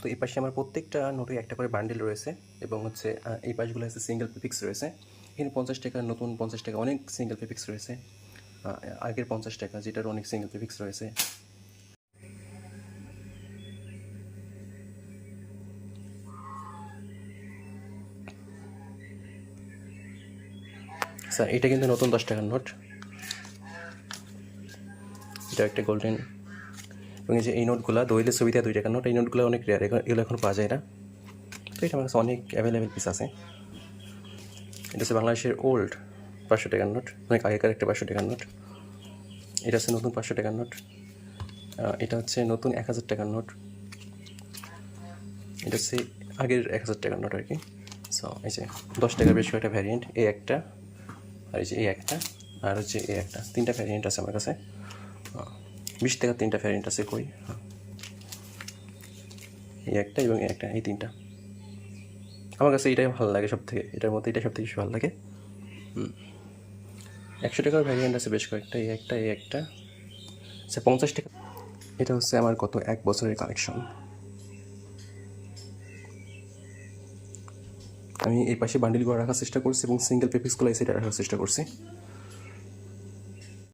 তো এই পাশে আমার প্রত্যেকটা নোটে একটা করে বান্ডেল রয়েছে এবং হচ্ছে এই পাশগুলো হচ্ছে সিঙ্গেল প্রিফিক্স রয়েছে। এখানে 50 টাকা, নতুন 50 টাকা, অনেক সিঙ্গেল প্রিফিক্স রয়েছে। আগের 50 টাকা যেটার অনেক সিঙ্গেল প্রিফিক্স রয়েছে। স্যার এটা কিন্তু নতুন 10 টাকার নোট, এটা একটা গোল্ডেন। এবং এই যে এই নোটগুলো দইলে ছবিতে 2 টাকার নোট, এই নোটগুলো অনেক রেয়ার, এগুলো এখন পাওয়া যায় না। তো এটা আমার কাছে অনেক অ্যাভেলেবেল পিস আছে। এটা হচ্ছে বাংলাদেশের ওল্ড 500 টাকার নোট, অনেক আগেকার একটা 500 টাকার নোট। এটা হচ্ছে নতুন 500 টাকার নোট। এটা হচ্ছে নতুন 1000 টাকার নোট। এটা হচ্ছে আগের 1000 টাকার নোট আর কি। সো এই যে 10 টাকার বেশ কয়েকটা ভ্যারিয়েন্ট, এই একটা, আর এই যে এই একটা, আর হচ্ছে এই একটা, 3টা ভ্যারিয়েন্ট আছে আমার কাছে। 20 টাকার 3টা ভ্যারিয়েন্ট আছে। কই এই একটা এবং এই একটা, এই 3টা। আমার কাছে এটাই ভালো লাগে সব থেকে, এটার মধ্যে এটা সব থেকে বেশি ভালো লাগে। 100 টাকার ভ্যারিয়েন্ট আছে বেশ কয়েকটা, এই একটা, এই একটা। আচ্ছা 50 টাকা, এটা হচ্ছে আমার গত 1 বছরের কালেকশন। আমি এই পাশে বান্ডিলগুলো রাখার চেষ্টা করছি এবং সিঙ্গেল পেপিক্সগুলো এই সাইডে রাখার চেষ্টা করছি।